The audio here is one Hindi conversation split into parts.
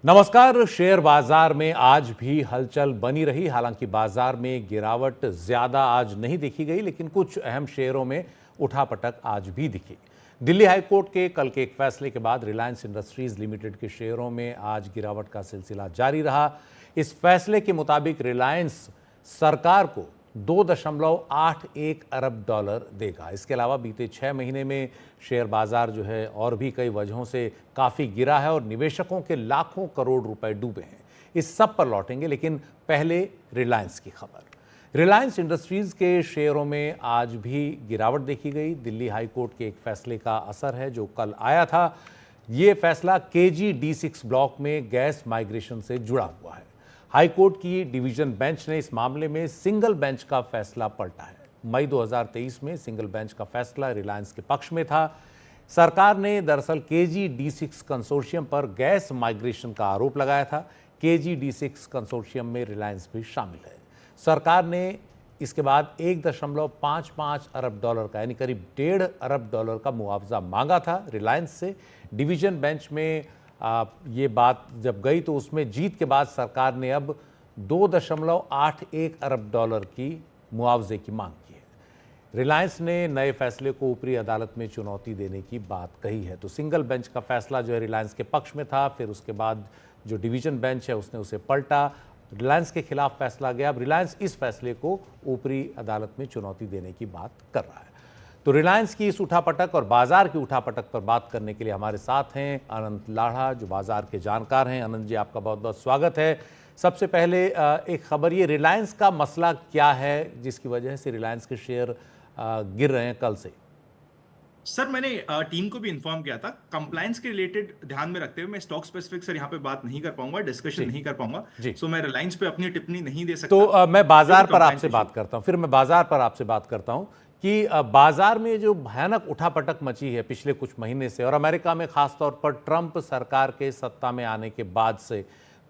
नमस्कार। शेयर बाजार में आज भी हलचल बनी रही। हालांकि बाजार में गिरावट ज्यादा आज नहीं देखी गई, लेकिन कुछ अहम शेयरों में उठापटक आज भी दिखी। दिल्ली हाईकोर्ट के कल के एक फैसले के बाद रिलायंस इंडस्ट्रीज लिमिटेड के शेयरों में आज गिरावट का सिलसिला जारी रहा। इस फैसले के मुताबिक रिलायंस सरकार को 2.81 अरब डॉलर देगा। इसके अलावा बीते 6 महीने में शेयर बाजार जो है और भी कई वजहों से काफ़ी गिरा है और निवेशकों के लाखों करोड़ रुपए डूबे हैं। इस सब पर लौटेंगे, लेकिन पहले रिलायंस की खबर। रिलायंस इंडस्ट्रीज के शेयरों में आज भी गिरावट देखी गई। दिल्ली हाईकोर्ट के एक फैसले का असर है जो कल आया था। ये फैसला KG D6 ब्लॉक में गैस माइग्रेशन से जुड़ा हुआ है। हाईकोर्ट की डिवीजन बेंच ने इस मामले में सिंगल बेंच का फैसला पलटा है। मई 2023 में सिंगल बेंच का फैसला रिलायंस के पक्ष में था। सरकार ने दरअसल KG D6 कंसोर्शियम पर गैस माइग्रेशन का आरोप लगाया था। KG D6 कंसोर्शियम में रिलायंस भी शामिल है। सरकार ने इसके बाद 1.55 अरब डॉलर का यानी करीब 1.5 अरब डॉलर का मुआवजा मांगा था रिलायंस से। डिवीजन बेंच में ये बात जब गई तो उसमें जीत के बाद सरकार ने अब 2.81 अरब डॉलर की मुआवजे की मांग की है। रिलायंस ने नए फैसले को ऊपरी अदालत में चुनौती देने की बात कही है। तो सिंगल बेंच का फैसला जो है रिलायंस के पक्ष में था, फिर उसके बाद जो डिवीजन बेंच है उसने उसे पलटा, रिलायंस के खिलाफ फैसला गया। अब रिलायंस इस फैसले को ऊपरी अदालत में चुनौती देने की बात कर रहा है। तो रिलायंस की इस उठापटक और बाजार की उठापटक पर बात करने के लिए हमारे साथ हैं अनंत लाढ़ा, जो बाजार के जानकार हैं। अनंत जी, आपका बहुत बहुत स्वागत है। सबसे पहले एक खबर, ये रिलायंस का मसला क्या है जिसकी वजह से रिलायंस के शेयर गिर रहे हैं कल से? सर, मैंने टीम को भी इन्फॉर्म किया था। कंप्लायंस के रिलेटेड ध्यान में रखते हुए मैं स्टॉक स्पेसिफिक सर यहाँ पे बात नहीं कर पाऊंगा, डिस्कशन नहीं कर पाऊंगा। सो मैं रिलायंस पे अपनी टिप्पणी नहीं दे सकता। तो मैं बाजार पर आपसे बात करता हूँ, फिर मैं बाजार पर आपसे बात करता हूँ कि बाजार में जो भयानक उठापटक मची है पिछले कुछ महीने से और अमेरिका में खासतौर पर ट्रंप सरकार के सत्ता में आने के बाद से,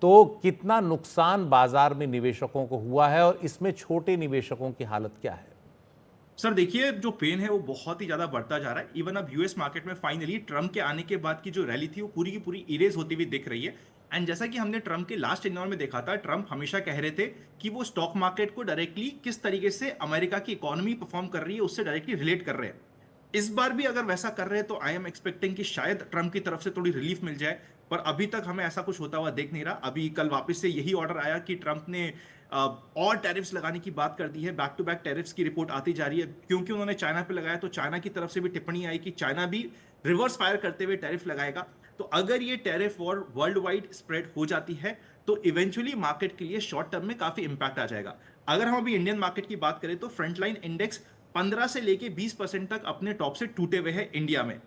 तो कितना नुकसान बाजार में निवेशकों को हुआ है और इसमें छोटे निवेशकों की हालत क्या है? सर देखिए, जो पेन है वो बहुत ही ज्यादा बढ़ता जा रहा है। इवन अब यूएस मार्केट में फाइनली ट्रम्प के आने के बाद की जो रैली थी वो पूरी की पूरी इरेज होती हुई दिख रही है। एंड जैसा कि हमने ट्रम्प के लास्ट टेन्योर में देखा था, ट्रम्प हमेशा कह रहे थे कि वो स्टॉक मार्केट को डायरेक्टली किस तरीके से अमेरिका की इकोनॉमी परफॉर्म कर रही है उससे डायरेक्टली रिलेट कर रहे हैं। इस बार भी अगर वैसा कर रहे हैं तो आई एम एक्सपेक्टिंग कि शायद ट्रम्प की तरफ से थोड़ी रिलीफ मिल जाए, पर अभी तक हमें ऐसा कुछ होता हुआ देख नहीं रहा। अभी कल वापस से यही ऑर्डर आया कि ट्रम्प ने और टैरिफ्स लगाने की बात कर दी है। बैक टू बैक टैरिफ्स की रिपोर्ट आती जा रही है। क्योंकि उन्होंने चाइना पे लगाया तो चाइना की तरफ से भी टिप्पणी आई कि चाइना भी रिवर्स फायर करते हुए टैरिफ लगाएगा। तो अगर ये tariff war world wide spread हो जाती है तो इवेंचुअली मार्केट के लिए शॉर्ट टर्म में काफी इंपैक्ट आ जाएगा। अगर हम अभी इंडियन मार्केट की बात करें तो फ्रंटलाइन इंडेक्स 15 से लेके 20% तक अपने टॉप से टूटे हुए हैं इंडिया में,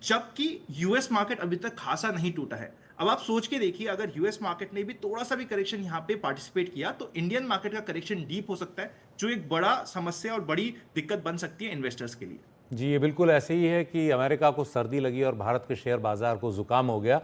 जबकि यूएस मार्केट अभी तक खासा नहीं टूटा है। अब आप सोच के देखिए, अगर यूएस मार्केट ने भी थोड़ा सा भी करेक्शन यहां पे पार्टिसिपेट किया तो इंडियन मार्केट का करेक्शन डीप हो सकता है, जो एक बड़ा समस्या और बड़ी दिक्कत बन सकती है इन्वेस्टर्स के लिए। जी, ये बिल्कुल ऐसे ही है कि अमेरिका को सर्दी लगी और भारत के शेयर बाजार को जुकाम हो गया।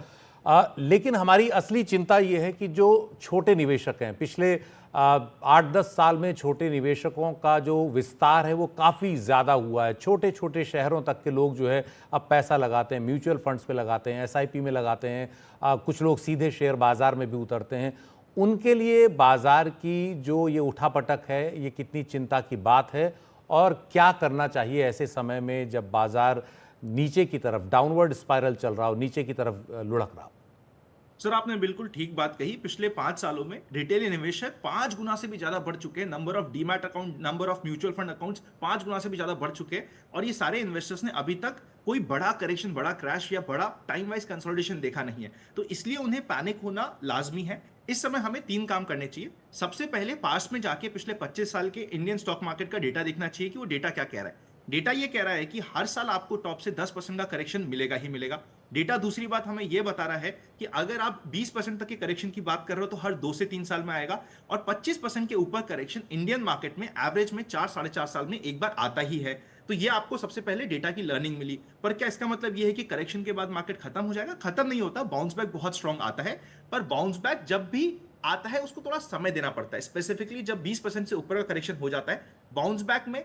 लेकिन हमारी असली चिंता ये है कि जो छोटे निवेशक हैं, पिछले 8-10 साल में छोटे निवेशकों का जो विस्तार है वो काफ़ी ज़्यादा हुआ है। छोटे छोटे शहरों तक के लोग जो है अब पैसा लगाते हैं, म्यूचुअल फंड्स पे लगाते हैं, SIP में लगाते हैं, कुछ लोग सीधे शेयर बाज़ार में भी उतरते हैं। उनके लिए बाज़ार की जो ये उठापटक है, ये कितनी चिंता की बात है और क्या करना चाहिए ऐसे समय में जब बाज़ार नीचे की तरफ डाउनवर्ड स्पाइरल चल रहा हो, नीचे की तरफ लुढ़क रहा हो? सर, आपने बिल्कुल ठीक बात कही। पिछले 5 सालों में रिटेल निवेशक 5 गुना से भी ज्यादा बढ़ चुके हैं। Number of demat account, number of mutual fund accounts 5 गुना से भी ज्यादा बढ़ चुके हैं। और ये सारे इन्वेस्टर्स ने अभी तक कोई बड़ा करेक्शन, बड़ा क्रैश या बड़ा टाइम वाइज कंसोलिडेशन देखा नहीं है। तो इसलिए उन्हें पैनिक होना लाजमी है। इस समय हमें 3 काम करने चाहिए। सबसे पहले पास्ट में जाके पिछले 25 साल के इंडियन स्टॉक मार्केट का डेटा देखना चाहिए कि वो डेटा क्या कह रहा है। डेटा ये कह रहा है कि हर साल आपको टॉप से 10% का करेक्शन मिलेगा ही मिलेगा। डेटा दूसरी बात हमें यह बता रहा है कि अगर आप 20% तक के करेक्शन की बात कर रहे हो तो हर 2 से 3 साल में आएगा, और 25% के ऊपर करेक्शन इंडियन मार्केट में एवरेज में 4-4.5 साल में एक बार आता ही है। तो ये आपको सबसे पहले डेटा की लर्निंग मिली। पर क्या इसका मतलब यह है कि करेक्शन के बाद मार्केट खत्म हो जाएगा? खत्म नहीं होता। बाउंस बैक बहुत स्ट्रांग आता है, पर बाउंस बैक जब भी आता है उसको थोड़ा समय देना पड़ता है। स्पेसिफिकली जब 20% से ऊपर का करेक्शन हो जाता है, बाउंस बैक में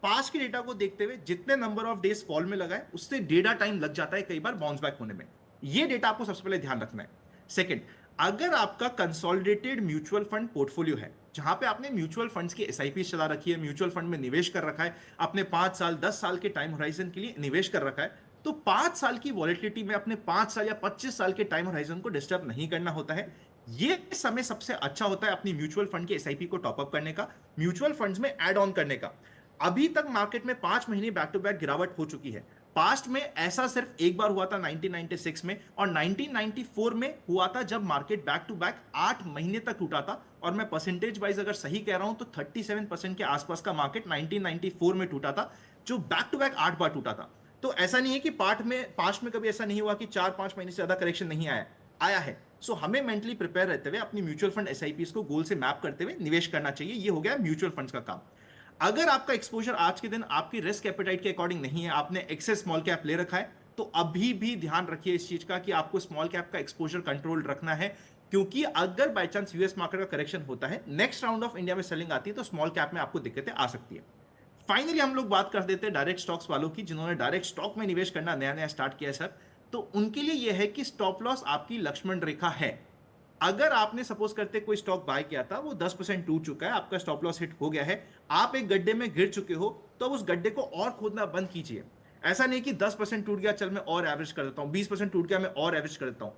पास्ट के डेटा को देखते हुए जितने नंबर ऑफ डेज फॉल में लगा है उससे डेटा टाइम लग जाता है कई बार बाउंस बैक होने में। ये डेटा आपको सबसे पहले ध्यान रखना है। सेकंड, अगर आपका कंसोलिडेटेड म्यूचुअल फंड पोर्टफोलियो है, जहां पे आपने म्यूचुअल फंड्स की एसआईपी चला रखी है, म्यूचुअल फंड में निवेश कर रखा है, अपने 5 साल 10 साल के टाइम होराइजन के लिए निवेश कर रखा है, तो 5 साल की वॉलेटिलिटी में अपने 5 साल या 25 साल के टाइम होराइजन को डिस्टर्ब नहीं करना होता है। ये समय सबसे अच्छा होता है अपनी म्यूचुअल फंड की एसआईपी को टॉपअप करने का, म्यूचुअल फंड्स में ऐड ऑन करने का। अभी तक मार्केट में 5 महीने बैक टू बैक गिरावट हो चुकी है। पास्ट में ऐसा सिर्फ एक बार हुआ था 1996 में, और 1994 में हुआ था जब मार्केट बैक टू बैक 8 महीने तक टूटा था। और मैं परसेंटेज वाइज अगर सही कह रहा हूं तो 37% के आसपास का मार्केट 1994 में टूटा था, जो बैक टू बैक 8 बार टूटा था। तो ऐसा नहीं है कि पास्ट में कभी ऐसा नहीं हुआ कि 4-5 महीने से ज्यादा करेक्शन नहीं आया है। सो हमें मेंटली प्रिपेयर रहते हुए अपनी म्यूचुअल फंड एसआईपीस को गोल से मैप करते हुए निवेश करना चाहिए। ये हो गया म्यूचुअल फंड्स का काम। अगर आपका एक्सपोजर आज के दिन आपकी रिस्क एपेटाइट के अकॉर्डिंग नहीं है, आपने एक्सेस स्मॉल कैप ले रखा है, तो अभी भी ध्यान रखिए इस चीज का कि आपको स्मॉल कैप का एक्सपोजर कंट्रोल रखना है। क्योंकि अगर बाय चांस यूएस मार्केट का करेक्शन होता है, नेक्स्ट राउंड ऑफ इंडिया में सेलिंग आती है, तो स्मॉल कैप में आपको दिक्कतें आ सकती है। फाइनली हम लोग बात कर देते हैं डायरेक्ट स्टॉक्स वालों की, जिन्होंने डायरेक्ट स्टॉक में निवेश करना नया नया स्टार्ट किया है सर। तो उनके लिए यह है कि स्टॉप लॉस आपकी लक्ष्मण रेखा है। अगर आपने सपोज करते कोई स्टॉक बाय किया था, वो 10% टूट चुका है, आपका स्टॉप लॉस हिट हो गया है, आप एक गड्ढे में गिर चुके हो, तो उस गड्ढे को और खोदना बंद कीजिए। ऐसा नहीं कि 10% टूट गया, चल मैं और एवरेज कर देता हूं, 20% टूट गया, मैं और एवरेज कर देता हूं।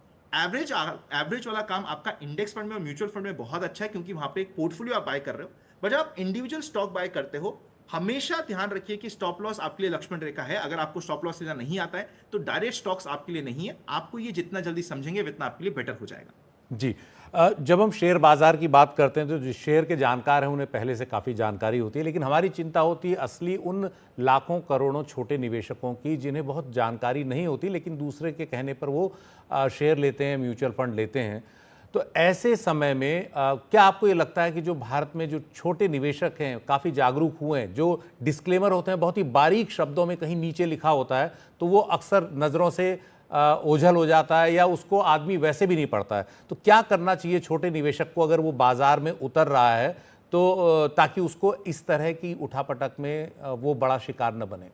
एवरेज वाला काम आपका इंडेक्स फंड में और म्यूचुअल फंड में बहुत अच्छा है, क्योंकि वहां पे एक पोर्टफोलियो आप बाय कर रहे हो। बट जब आप इंडिविजुअल स्टॉक बाय करते हो, हमेशा ध्यान रखिए कि स्टॉप लॉस आपके लिए लक्ष्मण रेखा है। अगर आपको स्टॉप लॉस लेना नहीं आता है, तो डायरेक्ट स्टॉक्स आपके लिए नहीं है। आपको ये जितना जल्दी समझेंगे उतना आपके लिए बेटर हो जाएगा। जी। जब हम शेयर बाजार की बात करते हैं तो जो शेयर के जानकार हैं उन्हें पहले से काफ़ी जानकारी होती है, लेकिन हमारी चिंता होती है असली उन लाखों करोड़ों छोटे निवेशकों की जिन्हें बहुत जानकारी नहीं होती, लेकिन दूसरे के कहने पर वो शेयर लेते हैं, म्यूचुअल फंड लेते हैं। तो ऐसे समय में क्या आपको ये लगता है कि जो भारत में जो छोटे निवेशक हैं काफ़ी जागरूक हुए हैं, जो डिस्क्लेमर होते हैं बहुत ही बारीक शब्दों में कहीं नीचे लिखा होता है, तो वो अक्सर नज़रों से ओझल हो जाता है या उसको आदमी वैसे भी नहीं पढ़ता है, तो क्या करना चाहिए छोटे निवेशक को अगर वो बाजार में उतर रहा है, तो ताकि उसको इस तरह की उठापटक में वो बड़ा शिकार न बने?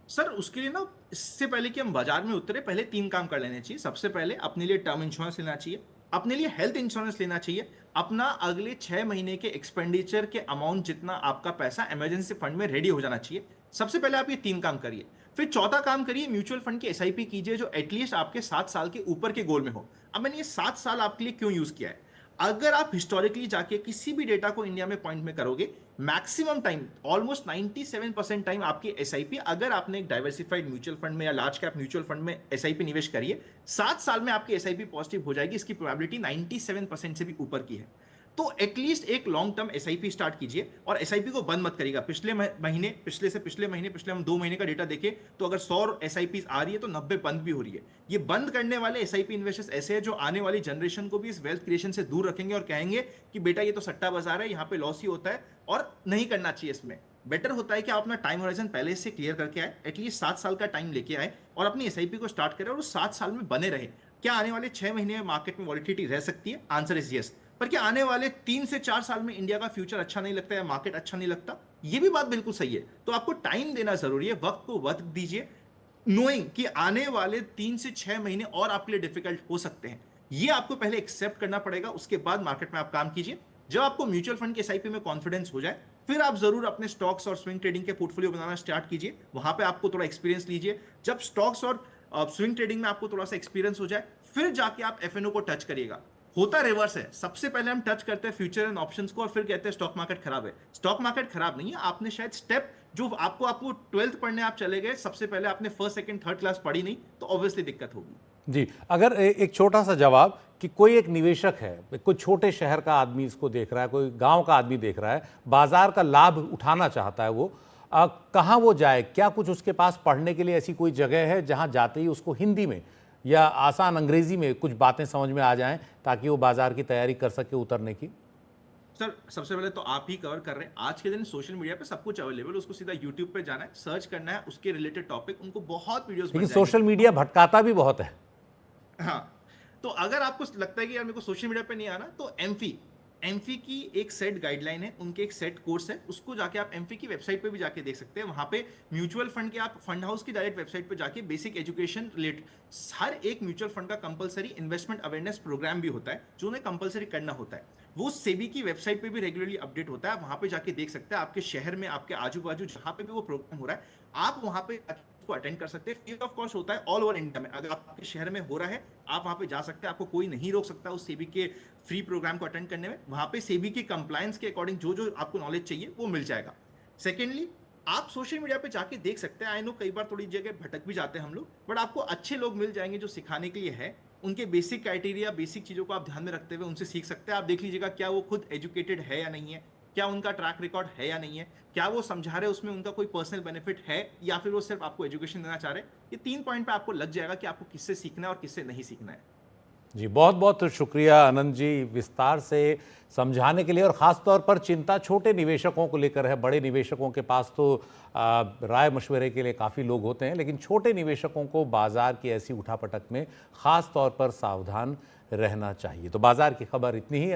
सर उसके लिए ना, इससे पहले कि हम बाजार में उतरे, पहले 3 काम कर लेने चाहिए। सबसे पहले अपने लिए टर्म इंश्योरेंस लेना चाहिए, अपने लिए हेल्थ इंश्योरेंस लेना चाहिए, अपना अगले 6 महीने के एक्सपेंडिचर के अमाउंट जितना आपका पैसा इमरजेंसी फंड में रेडी हो जाना चाहिए। सबसे पहले आप ये 3 काम करिए। फिर चौथा काम करिए, म्यूचुअल फंड की एसआईपी कीजिए जो एटलीस्ट आपके 7 साल के ऊपर के गोल में हो। अब मैंने ये 7 साल आपके लिए क्यों यूज किया है? अगर आप हिस्टोरिकली जाके किसी भी डेटा को इंडिया में पॉइंट में करोगे, मैक्सिमम टाइम ऑलमोस्ट 97% टाइम आपकी एसआईपी, अगर आपने एक डाइवर्सिफाइड म्यूचुअल फंड में या लार्ज कैप म्यूचुअल फंड में एसआईपी निवेश करिए, 7 साल में आपकी एसआईपी पॉजिटिव हो जाएगी। इसकी प्रोबेबिलिटी 97% से भी ऊपर की है। तो एटलीस्ट एक लॉन्ग टर्म एसआईपी स्टार्ट कीजिए, और एसआईपी को बंद मत करिएगा। पिछले महीने, पिछले से पिछले महीने, पिछले हम 2 महीने का डेटा देखें तो अगर 100 एसआईपी आ रही है तो 90 बंद भी हो रही है। ये बंद करने वाले एसआईपी इन्वेस्टर्स ऐसे हैं जो आने वाली जनरेशन को भी इस वेल्थ क्रिएशन से दूर रखेंगे और कहेंगे कि बेटा ये तो सट्टा बाजार है, यहाँ पे लॉस ही होता है और नहीं करना चाहिए। इसमें बेटर होता है कि आप अपना टाइम होराइजन पहले से क्लियर करके आए, एटलीस्ट 7 साल का टाइम लेके आए और अपनी एसआईपी को स्टार्ट करें और उस 7 साल में बने रहे। क्या आने वाले 6 महीने में मार्केट में वॉलिटिलिटी रह सकती है? Answer is yes. पर क्या आने वाले 3 से 4 साल में इंडिया का फ्यूचर अच्छा नहीं लगता या मार्केट अच्छा नहीं लगता? ये भी बात बिल्कुल सही है। तो आपको टाइम देना जरूरी है, वक्त को वक्त दीजिए, नोइंग कि आने वाले 3 से 6 महीने और आपके लिए डिफिकल्ट हो सकते हैं। ये आपको पहले एक्सेप्ट करना पड़ेगा, उसके बाद मार्केट में आप काम कीजिए। जब आपको म्यूचुअल फंड के एसआईपी में कॉन्फिडेंस हो जाए, फिर आप जरूर अपने स्टॉक्स और स्विंग ट्रेडिंग के पोर्टफोलियो बनाना स्टार्ट कीजिए। वहां पे आपको थोड़ा एक्सपीरियंस लीजिए। जब स्टॉक्स और स्विंग ट्रेडिंग में आपको थोड़ा सा एक्सपीरियंस हो जाए, फिर जाके आप एफएनओ को टच करिएगा। होता रिवर्स है, सबसे पहले हम टच करते हैं फ्यूचर एंड ऑप्शंस को और फिर कहते हैं स्टॉक मार्केट खराब है। स्टॉक मार्केट खराब नहीं है, आपने शायद स्टेप जो आपको 12th पढ़ने आप चले गए, सबसे पहले आपने फर्स्ट सेकंड थर्ड क्लास पढ़ी नहीं, तो ऑब्वियसली दिक्कत होगी। जी, अगर एक छोटा सा जवाब कि कोई एक निवेशक है, कोई छोटे शहर का आदमी इसको देख रहा है, कोई गांव का आदमी देख रहा है, बाजार का लाभ उठाना चाहता है, वो कहाँ वो जाए? क्या कुछ उसके पास पढ़ने के लिए ऐसी कोई जगह है जहाँ जाते ही उसको हिंदी में या आसान अंग्रेजी में कुछ बातें समझ में आ जाएं ताकि वो बाजार की तैयारी कर सके उतरने की? सर सबसे पहले तो आप ही कवर कर रहे हैं। आज के दिन सोशल मीडिया पे सब कुछ अवेलेबल, उसको सीधा यूट्यूब पे जाना है, सर्च करना है उसके रिलेटेड टॉपिक, उनको बहुत वीडियोस मिल लेकिन जाएंगे। सोशल मीडिया भटकाता भी बहुत है। हाँ, तो अगर आपको लगता है कि यार मेरे को सोशल मीडिया पे नहीं आना, तो एमफी की एक सेट गाइडलाइन है, उनके एक सेट कोर्स है, उसको जाके आप एमफी की वेबसाइट पे भी जाके देख सकते हैं। वहां पे म्यूचुअल फंड के आप फंड हाउस की डायरेक्ट वेबसाइट पे जाके बेसिक एजुकेशन रिलेटेड हर एक म्यूचुअल फंड का कंपलसरी इन्वेस्टमेंट अवेयरनेस प्रोग्राम भी होता है जो उन्हें कंपलसरी करना होता है। वो सेबी की वेबसाइट पे भी रेगुलरली अपडेट होता है, वहां पे जाके देख सकते हैं। आपके शहर में, आपके आजू बाजू जहां पे भी वो प्रोग्राम हो रहा है, आप वहां पे को अटेंड कर सकते हैं। फ्री ऑफ कॉस्ट होता है ऑल ओवर इंडिया में। अगर आपके शहर में हो रहा है, आप वहां पे जा सकते हैं, आपको कोई नहीं रोक सकता उस सेबी के फ्री प्रोग्राम को अटेंड करने में। वहां पे सेबी के कंप्लायंस के अकॉर्डिंग जो जो आपको नॉलेज चाहिए वो मिल जाएगा। सेकेंडली, आप सोशल मीडिया पे जाके देख सकते हैं। आई नो कई बार थोड़ी जगह भटक भी जाते हैं हम लोग, बट आपको अच्छे लोग मिल जाएंगे जो सिखाने के लिए है। उनके बेसिक क्राइटेरिया, बेसिक चीज़ों को आप ध्यान में रखते हुए उनसे सीख सकते हैं। आप देख लीजिएगा क्या वो खुद एजुकेटेड है या नहीं है, क्या उनका ट्रैक रिकॉर्ड है या नहीं है, क्या वो समझा रहे हैं उसमें उनका कोई पर्सनल बेनिफिट है, या फिर वो सिर्फ आपको एजुकेशन देना चाह रहे हैं। ये 3 पॉइंट पे आपको लग जाएगा कि आपको किससे सीखना है और किससे नहीं सीखना है। जी, बहुत बहुत शुक्रिया आनंद जी, विस्तार से समझाने के लिए। और ख़ास तौर पर चिंता छोटे निवेशकों को लेकर है। बड़े निवेशकों के पास तो राय मशवरे के लिए काफ़ी लोग होते हैं, लेकिन छोटे निवेशकों को बाज़ार की ऐसी उठापटक में ख़ास तौर पर सावधान रहना चाहिए। तो बाज़ार की खबर इतनी ही है।